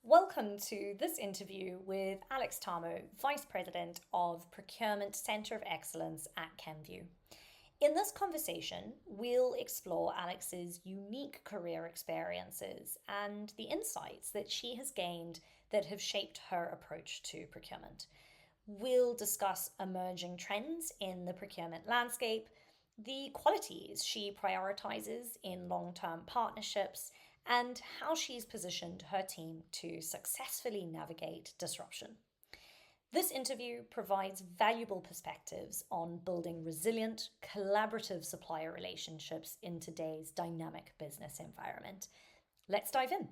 Welcome to this interview with Alex Tarmo, Vice President of Procurement Centre of Excellence at Kenvue. In this conversation, we'll explore Alex's unique career experiences and the insights that she has gained that have shaped her approach to procurement. We'll discuss emerging trends in the procurement landscape, the qualities she prioritizes in long term partnerships, and how she's positioned her team to successfully navigate disruption. This interview provides valuable perspectives on building resilient, collaborative supplier relationships in today's dynamic business environment. Let's dive in.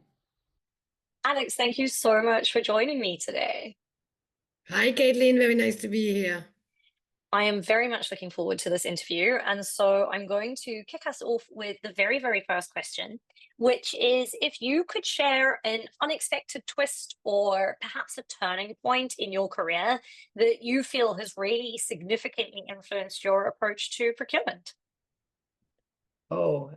Alex, thank you so much for joining me today. Hi, Caitlyn. Very nice to be here. I am very much looking forward to this interview. And so I'm going to kick us off with the very, very first question, which is if you could share an unexpected twist or perhaps a turning point in your career that you feel has really significantly influenced your approach to procurement. Oh,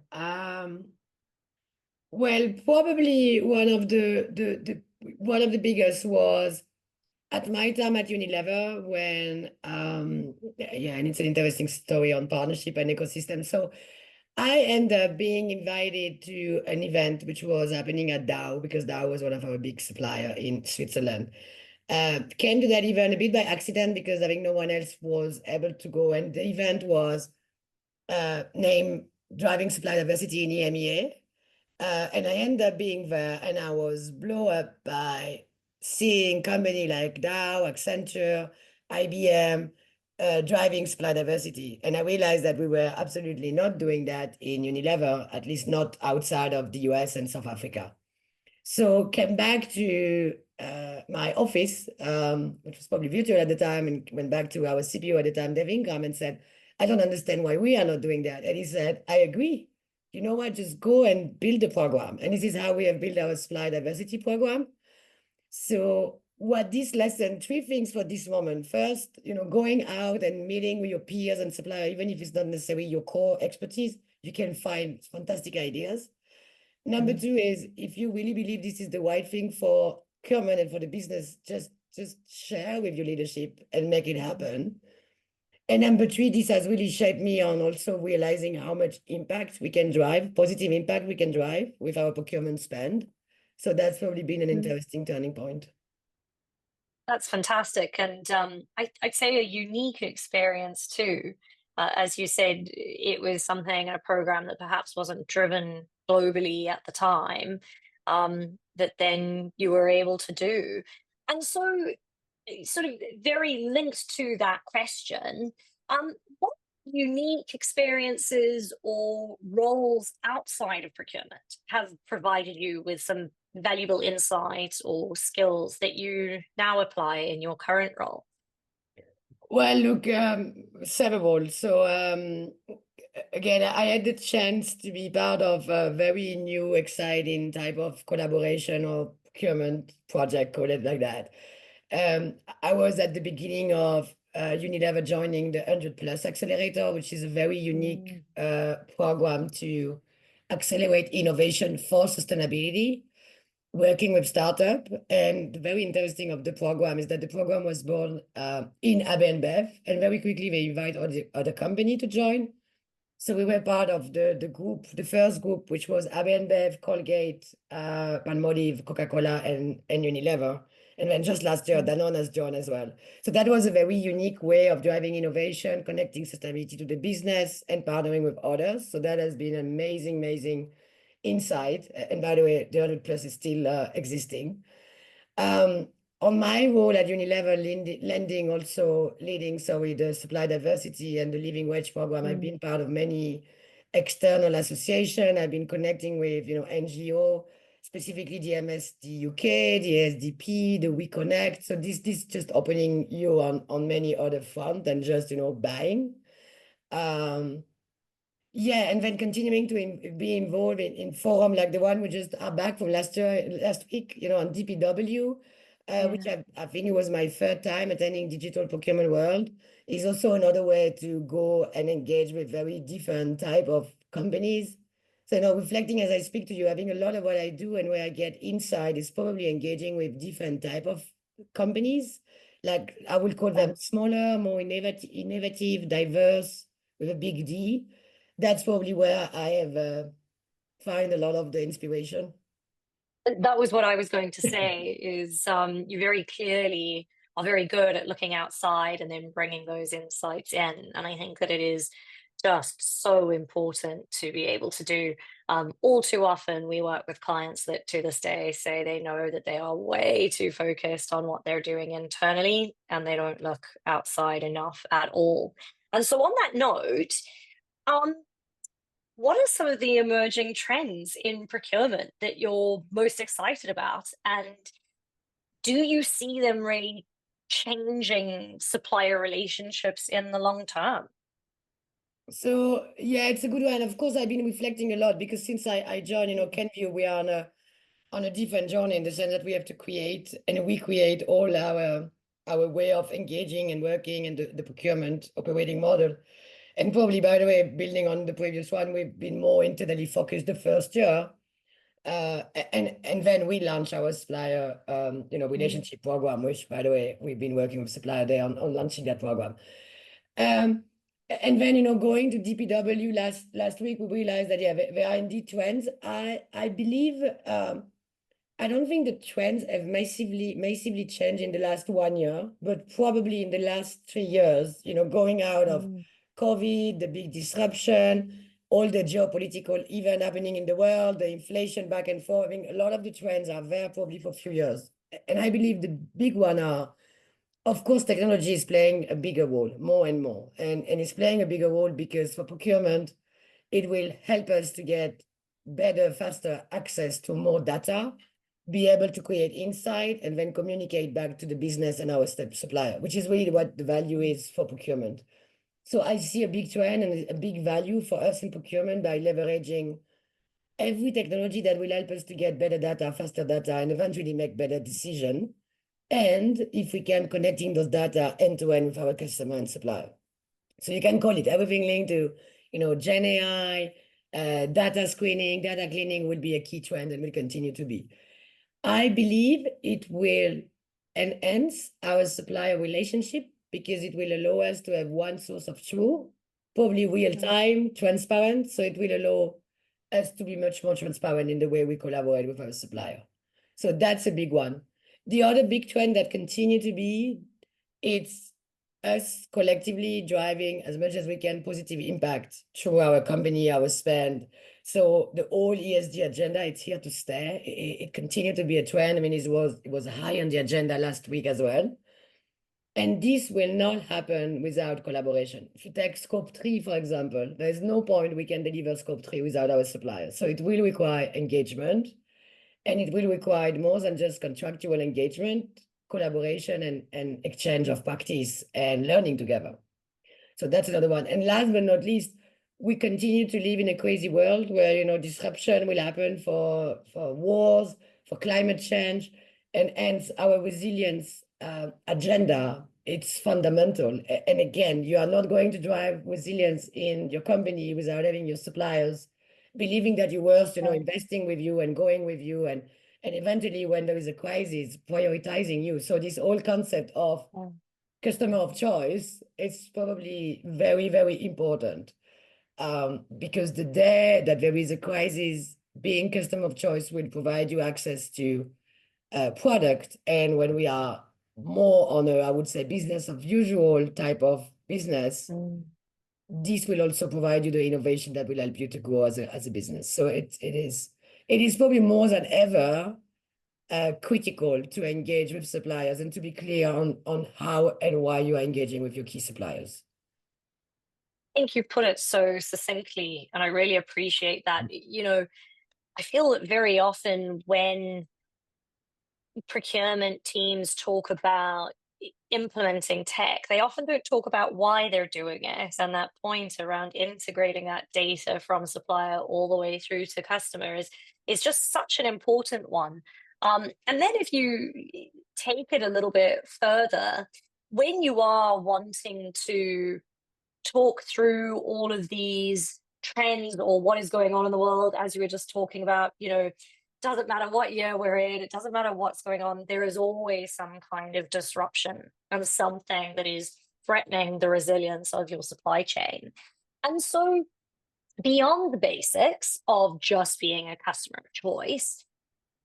well, probably one of the biggest was at my time at Unilever when and it's an interesting story on partnership and ecosystem. So I ended up being invited to an event which was happening at Dow because Dow was one of our big supplier in Switzerland. Came to that event a bit by accident because I think no one else was able to go, and the event was named Driving Supply Diversity in EMEA. And I ended up being there, and I was blown up by seeing company like Dow, Accenture, IBM driving supply diversity. And I realized that we were absolutely not doing that in Unilever, at least not outside of the US and South Africa. So came back to my office, which was probably virtual at the time, and went back to our CPO at the time, Dave Ingram, and said, I don't understand why we are not doing that. And he said, I agree. You know what, just go and build a program. And this is how we have built our supply diversity program. So what this lesson, three things for this moment. First, going out and meeting with your peers and suppliers, even if it's not necessarily your core expertise, you can find fantastic ideas. Number two is if you really believe this is the right thing for procurement and for the business, just share with your leadership and make it happen. And number three, this has really shaped me on also realizing how much impact we can drive, positive impact we can drive with our procurement spend. So that's probably been an interesting turning point. That's fantastic. And I'd say a unique experience too. As you said, it was something, a program that perhaps wasn't driven globally at the time, that then you were able to do. And so, sort of very linked to that question, what unique experiences or roles outside of procurement have provided you with some valuable insights or skills that you now apply in your current role? Well, look, several. So again, I had the chance to be part of a very new, exciting type of collaboration or procurement project, call it like that. I was at the beginning of Unilever joining the 100 Plus Accelerator, which is a very unique program to accelerate innovation for sustainability, working with startup. And the very interesting of the program is that the program was born in AB InBev, and very quickly they invite other company to join. So we were part of the group, the first group, which was AB InBev, Colgate, Palmolive, Coca-Cola, and Unilever. And then just last year, Danone has joined as well. So that was a very unique way of driving innovation, connecting sustainability to the business and partnering with others. So that has been an amazing, amazing insight. And by the way, the 100 Plus is still existing. On my role at Unilever, leading the supply diversity and the living wage program, I've been part of many external associations. I've been connecting with, NGO, specifically the MSD UK, the SDP, the We Connect. So this just opening you on many other fronts than just, buying. And then continuing to be involved in forum like the one we just are back from last week, on DPW. Which I think it was my third time attending Digital Procurement World, is also another way to go and engage with very different type of companies. So now reflecting as I speak to you, I think a lot of what I do and where I get insight is probably engaging with different type of companies. Like I would call them smaller, more innovative, diverse, with a big D. That's probably where I have find a lot of the inspiration. That was what I was going to say is you very clearly are very good at looking outside and then bringing those insights in. And I think that it is just so important to be able to do. All too often, we work with clients that to this day say they know that they are way too focused on what they're doing internally and they don't look outside enough at all. And so, on that note, um, what are some of the emerging trends in procurement that you're most excited about? And do you see them really changing supplier relationships in the long term? So yeah, it's a good one. Of course, I've been reflecting a lot because since I joined, Kenvue, we are on a different journey in the sense that we have to create and we create all our way of engaging and working and the procurement operating model. And probably, by the way, building on the previous one, we've been more internally focused the first year. And then we launched our supplier, relationship program, which, by the way, we've been working with Supplier Day on launching that program. And then, going to DPW last week, we realized that, yeah, there are indeed trends. I believe, I don't think the trends have massively changed in the last 1 year, but probably in the last 3 years, going out of COVID, the big disruption, all the geopolitical event happening in the world, the inflation back and forth. I think a lot of the trends are there probably for a few years. And I believe the big one are, of course, technology is playing a bigger role, more and more. And it's playing a bigger role because for procurement, it will help us to get better, faster access to more data, be able to create insight, and then communicate back to the business and our supplier, which is really what the value is for procurement. So I see a big trend and a big value for us in procurement by leveraging every technology that will help us to get better data, faster data, and eventually make better decisions. And if we can connecting those data end to end with our customer and supplier. So you can call it everything linked to, Gen AI, data screening, data cleaning will be a key trend and will continue to be. I believe it will enhance our supplier relationship because it will allow us to have one source of truth, probably real time, transparent. So it will allow us to be much more transparent in the way we collaborate with our supplier. So that's a big one. The other big trend that continue to be, it's us collectively driving as much as we can positive impact through our company, our spend. So the whole ESG agenda, it's here to stay. It continued to be a trend. I mean, it was high on the agenda last week as well. And this will not happen without collaboration. If you take scope 3, for example, there's no point we can deliver scope 3 without our suppliers. So it will require engagement, and it will require more than just contractual engagement, collaboration and exchange of practice and learning together. So that's another one. And last but not least, we continue to live in a crazy world where, disruption will happen for wars, for climate change, and hence our resilience agenda, it's fundamental. And again, you are not going to drive resilience in your company without having your suppliers believing that you're worth, investing with you and going with you and eventually when there is a crisis, prioritizing you. So this whole concept of customer of choice is probably very, very important. Because the day that there is a crisis, being customer of choice will provide you access to product. And when we are more on a, I would say, business of usual type of business, this will also provide you the innovation that will help you to grow as a business. So it is probably more than ever critical to engage with suppliers and to be clear on how and why you are engaging with your key suppliers. I think you put it so succinctly, and I really appreciate that. I feel that very often when procurement teams talk about implementing tech, they often don't talk about why they're doing it. And that point around integrating that data from supplier all the way through to customer is just such an important one. And then if you take it a little bit further, when you are wanting to talk through all of these trends or what is going on in the world, as you were just talking about, doesn't matter what year we're in, it doesn't matter what's going on, there is always some kind of disruption and something that is threatening the resilience of your supply chain. And so, beyond the basics of just being a customer of choice,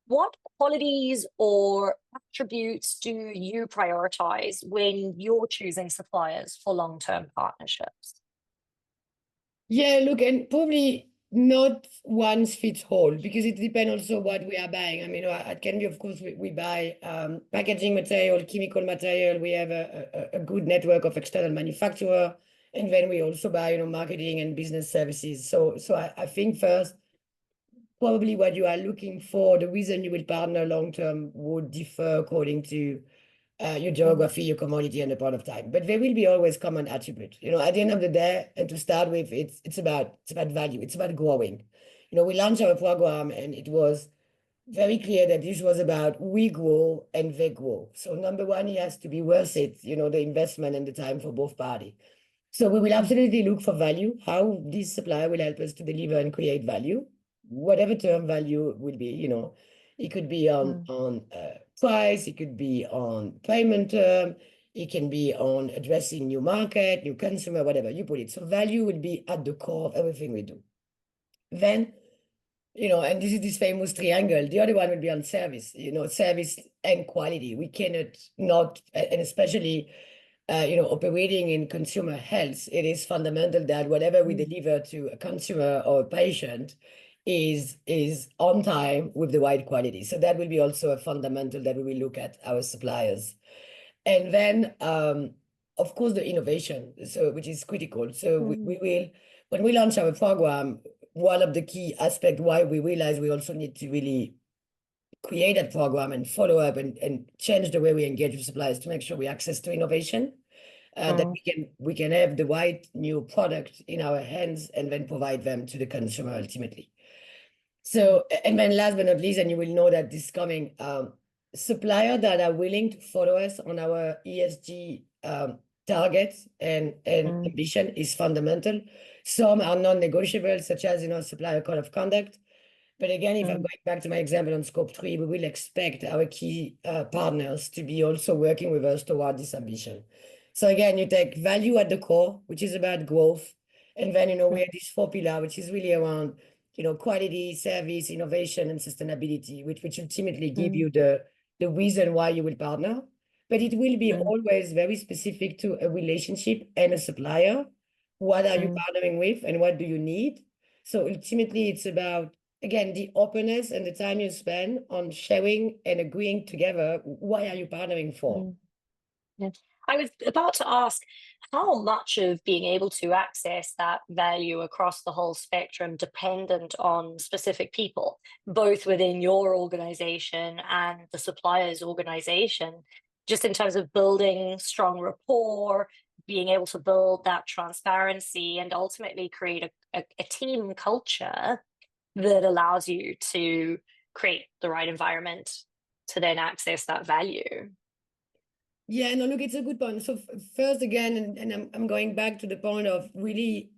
what qualities or attributes do you prioritize when you're choosing suppliers for long-term partnerships? Yeah, look, and probably not one fits all, because it depends also what we are buying. I mean, at Kenvue, of course, we buy packaging material, chemical material. We have a good network of external manufacturer, and then we also buy, marketing and business services. So I think first, probably what you are looking for, the reason you will partner long term would differ according to your geography, your commodity, and the point of time. But there will be always common attribute. At the end of the day, and to start with, it's about value. It's about growing. We launched our program, and it was very clear that this was about we grow and they grow. So number one, it has to be worth it, the investment and the time for both parties. So we will absolutely look for value, how this supplier will help us to deliver and create value, whatever term value will be, it could be on price, it could be on payment term, it can be on addressing new market, new consumer, whatever you put it. So value will be at the core of everything we do. Then, and this is this famous triangle. The other one will be on service, service and quality. We cannot not, and especially operating in consumer health, it is fundamental that whatever we deliver to a consumer or a patient is on time with the right quality. So that will be also a fundamental that we will look at our suppliers. And then, of course, the innovation, so which is critical. So we will, when we launch our program, one of the key aspects why we realize we also need to really create that program and follow up and change the way we engage with suppliers to make sure we access to innovation, that we can have the right new product in our hands and then provide them to the consumer ultimately. So, and then last but not least, and you will know that this coming, supplier that are willing to follow us on our ESG targets and ambition is fundamental. Some are non-negotiable, such as, supplier code of conduct. But again, if I'm going back to my example on scope 3, we will expect our key partners to be also working with us toward this ambition. So again, you take value at the core, which is about growth. And then, we have this 4 pillar, which is really around, quality, service, innovation, and sustainability, which ultimately give you the reason why you will partner. But it will be always very specific to a relationship and a supplier. What are you partnering with and what do you need? So ultimately, it's about, again, the openness and the time you spend on sharing and agreeing together. Why are you partnering for? Yeah. I was about to ask, how much of being able to access that value across the whole spectrum dependent on specific people, both within your organization and the supplier's organization, just in terms of building strong rapport, being able to build that transparency and ultimately create a team culture that allows you to create the right environment to then access that value? Yeah, no, look, it's a good point. So first, again, and I'm going back to the point of really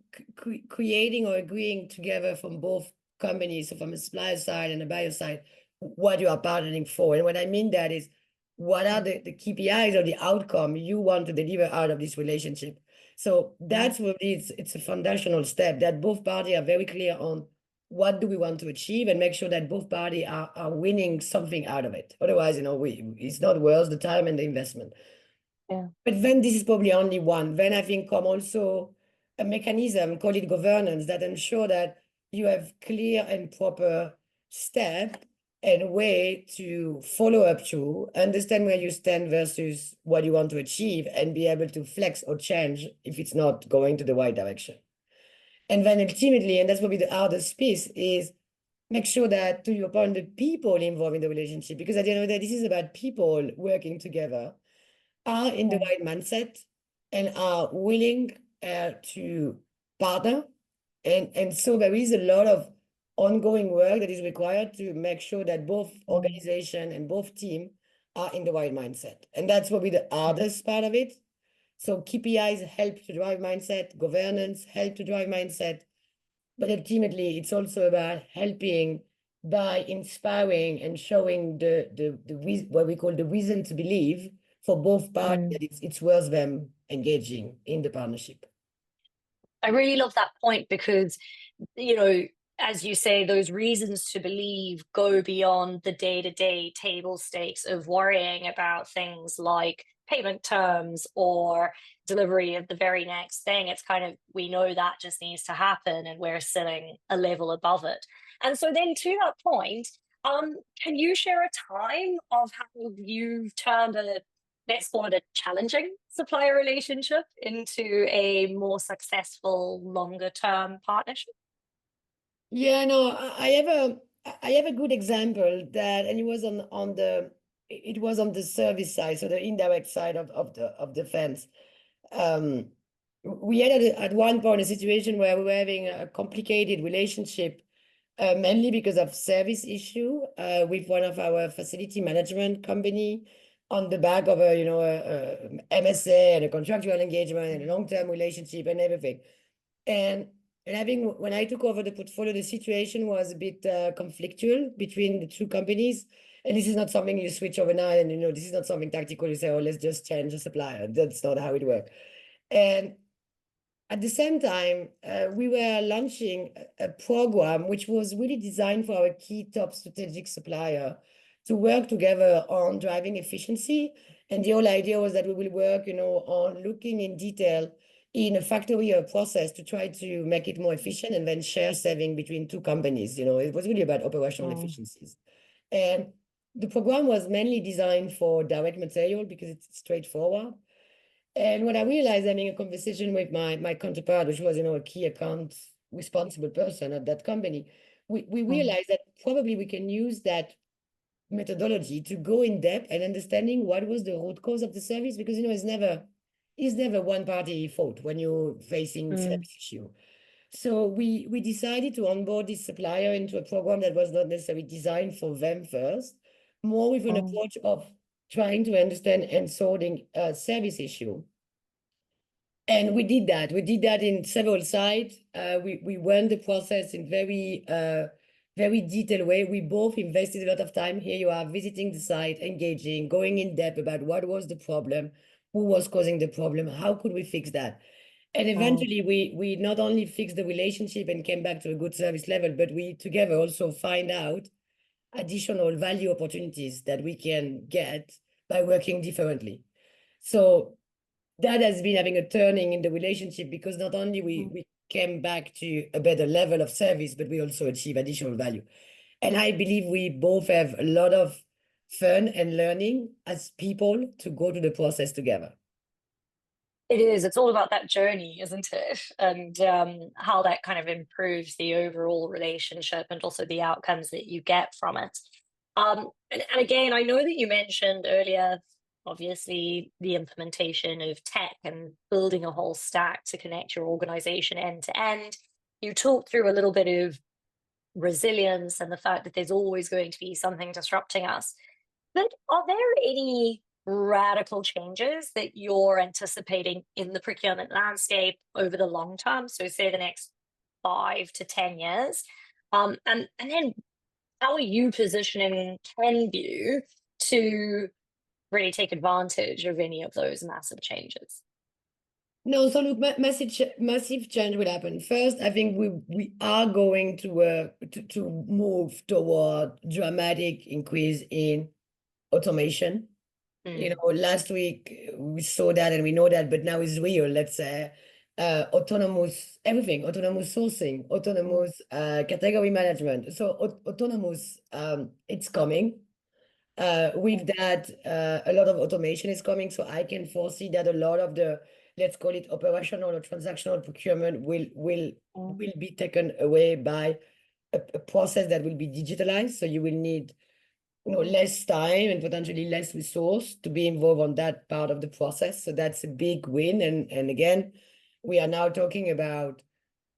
creating or agreeing together from both companies, so from a supplier side and a buyer side, what you are partnering for. And what I mean that is, what are the KPIs or the outcome you want to deliver out of this relationship? So that's what it's a foundational step, that both parties are very clear on what do we want to achieve and make sure that both parties are winning something out of it. Otherwise, it's not worth the time and the investment. Yeah. But then this is probably only one. Then I think come also a mechanism, call it governance, that ensure that you have clear and proper step and way to follow up to, understand where you stand versus what you want to achieve, and be able to flex or change if it's not going to the right direction. And then ultimately, and that's probably the hardest piece, is make sure that, to your point, the people involved in the relationship, because at the end of the day, this is about people working together, are in the right mindset and are willing to partner. And so there is a lot of ongoing work that is required to make sure that both organization and both team are in the right mindset. And that's probably the hardest part of it. So KPIs help to drive mindset, governance help to drive mindset, but ultimately it's also about helping by inspiring and showing what we call the reason to believe for both parties that it's worth them engaging in the partnership. I really love that point because, you know, as you say, those reasons to believe go beyond the day-to-day table stakes of worrying about things like payment terms or delivery of the very next thing. It's kind of, we know that just needs to happen and we're sitting a level above it. And so then to that point, can you share a time of how you've turned a, let's call it a challenging supplier relationship into a more successful, longer term partnership? Yeah, no, I have a good example that, and it was on the service side, so the indirect side of the fence. We had at one point a situation where we were having a complicated relationship, mainly because of service issue with one of our facility management company on the back of a MSA and a contractual engagement and a long-term relationship and everything. And when I took over the portfolio, the situation was a bit conflictual between the two companies. And this is not something you switch overnight. And, this is not something tactical. You say, oh, let's just change the supplier. That's not how it works. And at the same time, we were launching a program which was really designed for our key top strategic supplier to work together on driving efficiency. And the whole idea was that we will work, on looking in detail in a factory or process to try to make it more efficient and then share saving between two companies. It was really about operational efficiencies. And the program was mainly designed for direct material because it's straightforward. And when I realized, having a conversation with my counterpart, which was, a key account responsible person at that company, we realized that probably we can use that methodology to go in depth and understanding what was the root cause of the service, because it's never one party fault when you're facing service issue. So we decided to onboard this supplier into a program that was not necessarily designed for them first, more with an approach of trying to understand and sorting a service issue. And we did that. We did that in several sites. We ran the process in very detailed way. We both invested a lot of time. Here you are visiting the site, engaging, going in depth about what was the problem, who was causing the problem, how could we fix that? And eventually we not only fixed the relationship and came back to a good service level, but we together also find out additional value opportunities that we can get by working differently. So that has been having a turning in the relationship, because not only we came back to a better level of service, but we also achieve additional value. And I believe we both have a lot of fun and learning as people to go through the process together. It is. It's all about that journey, isn't it? And how that kind of improves the overall relationship and also the outcomes that you get from it. And again, I know that you mentioned earlier, obviously, the implementation of tech and building a whole stack to connect your organization end to end. You talked through a little bit of resilience and the fact that there's always going to be something disrupting us. But are there any radical changes that you're anticipating in the procurement landscape over the long term? So say the next 5 to 10 years. And then how are you positioning Kenvue to really take advantage of any of those massive changes? No, so look, massive change will happen. First, I think we are going to move toward dramatic increase in automation. Last week we saw that and we know that, but now it's real. Let's say autonomous everything, autonomous sourcing, autonomous category management. So autonomous, it's coming. With that, a lot of automation is coming. So I can foresee that a lot of the, let's call it operational or transactional procurement will be taken away by a process that will be digitalized. So you will need less time and potentially less resource to be involved on that part of the process. So that's a big win. And again, we are now talking about,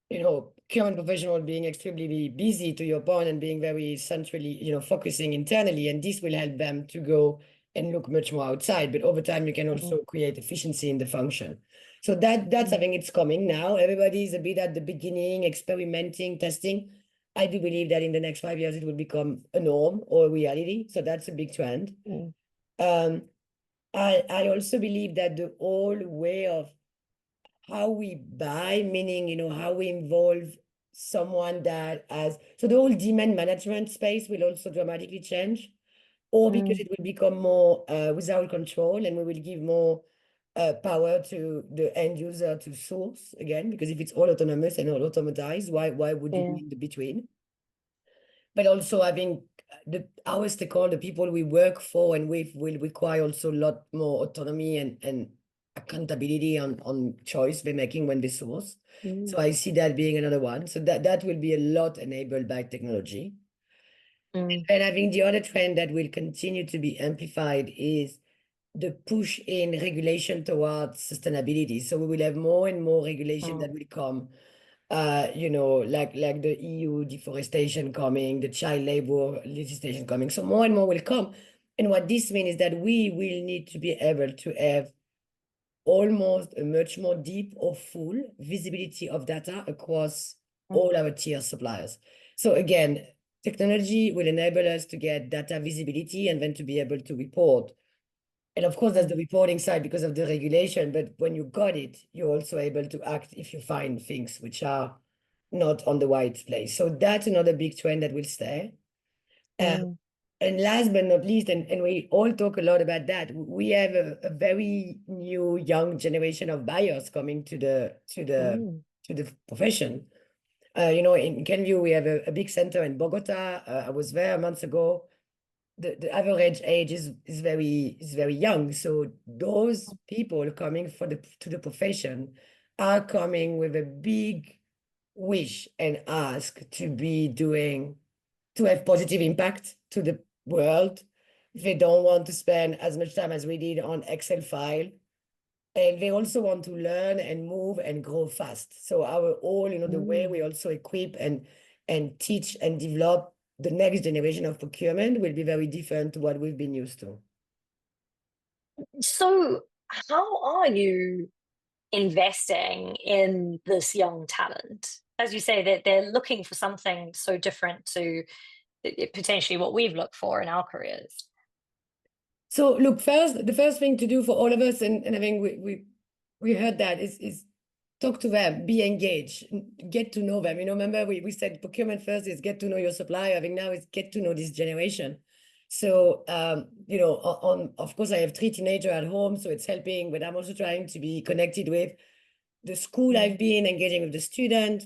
procurement professional being extremely busy, to your point, and being very centrally, focusing internally. And this will help them to go and look much more outside. But over time, you can also create efficiency in the function. So that's I think it's coming now. Everybody's a bit at the beginning, experimenting, testing. I do believe that in the next 5 years it will become a norm or a reality. So that's a big trend. Um, I also believe that the whole way of how we buy, meaning, you know, how we involve someone that has, so the whole demand management space will also dramatically change, or because it will become more without control, and we will give more power to the end user to source again, because if it's all autonomous and all automatized, why would you be in the between? But also having our stakeholder, the people we work for and with, will require also a lot more autonomy and accountability on choice they're making when they source. So I see that being another one. So that will be a lot enabled by technology. And I think the other trend that will continue to be amplified is the push in regulation towards sustainability. So we will have more and more regulation that will come, you know, like the EU deforestation coming, the child labor legislation coming. So more and more will come. And what this means is that we will need to be able to have almost a much more deep or full visibility of data across all our tier suppliers. So again, technology will enable us to get data visibility and then to be able to report. And of course, that's the reporting side because of the regulation. But when you got it, you're also able to act if you find things which are not on the right place. So that's another big trend that will stay. And last but not least, and we all talk a lot about that, we have a very new young generation of buyers coming to the profession. You know, in Kenvue, we have a big center in Bogota. I was there months ago. The average age is very young. So those people coming to the profession are coming with a big wish and ask to have positive impact to the world. They don't want to spend as much time as we did on Excel file. And they also want to learn and move and grow fast. So the way we also equip and teach and develop the next generation of procurement will be very different to what we've been used to. So how are you investing in this young talent? As you say, that they're looking for something so different to potentially what we've looked for in our careers. So look, the first thing to do for all of us, and I think we heard that is talk to them, be engaged, get to know them. You know, remember we said procurement first is get to know your supplier. I think now it's get to know this generation. So, you know, of course, I have 3 teenagers at home, so it's helping, but I'm also trying to be connected with the school I've been engaging with the student.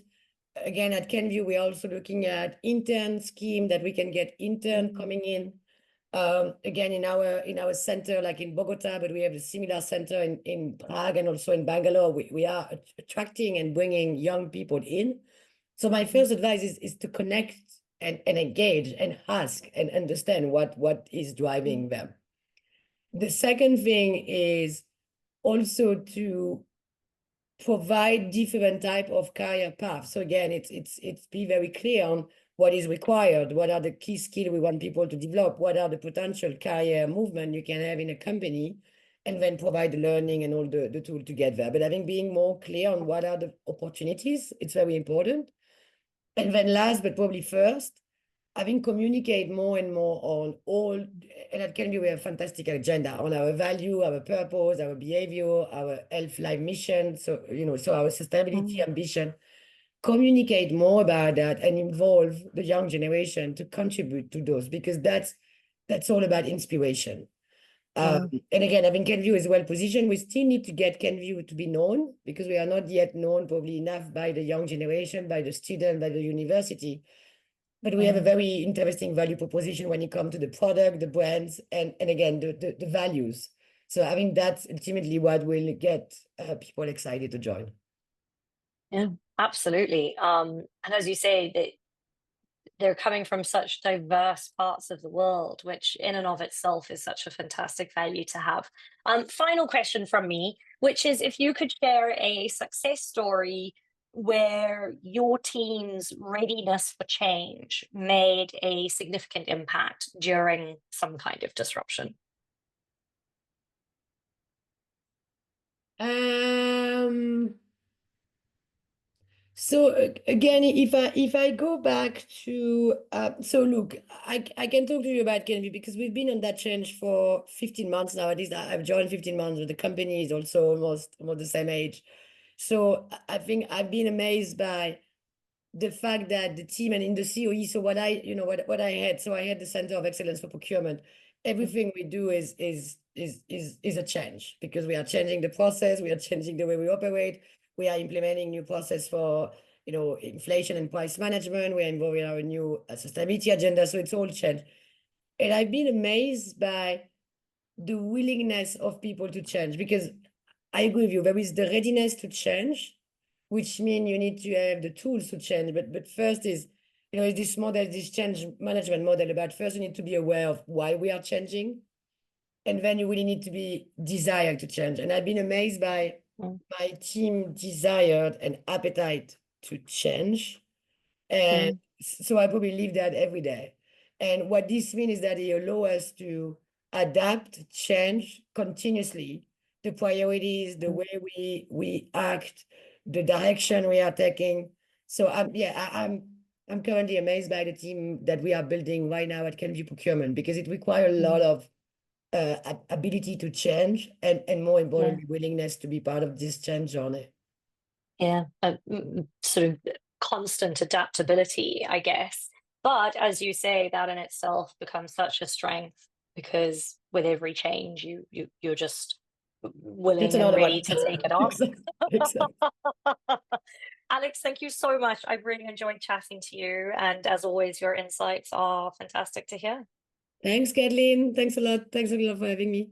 Again, at Kenvue, we're also looking at intern scheme that we can get intern coming in. Again, in our center, like in Bogota, but we have a similar center in Prague and also in Bangalore. We are attracting and bringing young people in. So my first advice is to connect and engage and ask and understand what is driving them. The second thing is also to provide different type of career paths. So again, it's be very clear on what is required, what are the key skills we want people to develop, what are the potential career movement you can have in a company, and then provide the learning and all the tool to get there. But I think being more clear on what are the opportunities, it's very important. And then last, but probably first, I think communicate more and more on all, and at Kenvue we have a fantastic agenda on our value, our purpose, our behavior, our health life mission. So, you know, so our sustainability ambition. Communicate more about that and involve the young generation to contribute to those, because that's all about inspiration. And again, I think Kenvue is well positioned. We still need to get Kenvue to be known, because we are not yet known probably enough by the young generation, by the student, by the university. But we have a very interesting value proposition when it comes to the product, the brands, and again, the values. So I think that's ultimately what will get people excited to join. Yeah, absolutely. And as you say, that they're coming from such diverse parts of the world, which in and of itself is such a fantastic value to have. Final question from me, which is if you could share a success story where your team's readiness for change made a significant impact during some kind of disruption. So again, if I go back to so look, I can talk to you about Kenvue because we've been on that change for 15 months now. At least I've joined 15 months, but the company is also almost the same age. So I think I've been amazed by the fact that the team and in the COE, so what I had, so I had the Center of Excellence for Procurement. Everything we do is a change because we are changing the process, we are changing the way we operate, we are implementing new process for inflation and price management, we are involving our new sustainability agenda, so it's all change. And I've been amazed by the willingness of people to change because I agree with you, there is the readiness to change, which means you need to have the tools to change. But first is, is this model, this change management model about first you need to be aware of why we are changing. And then you really need to be desired to change. And I've been amazed by my team desire and appetite to change. And so I probably live that every day. And what this means is that it allows us to adapt, change continuously the priorities, the way we act, the direction we are taking. So I'm currently amazed by the team that we are building right now at Kenvue Procurement because it requires a lot of ability to change and more importantly, willingness to be part of this change journey. Yeah, sort of constant adaptability, I guess. But as you say, that in itself becomes such a strength because with every change, you're just willing and ready to take it on. Exactly. Alex, thank you so much. I've really enjoyed chatting to you. And as always, your insights are fantastic to hear. Thanks, Caitlyn. Thanks a lot. Thanks a lot for having me.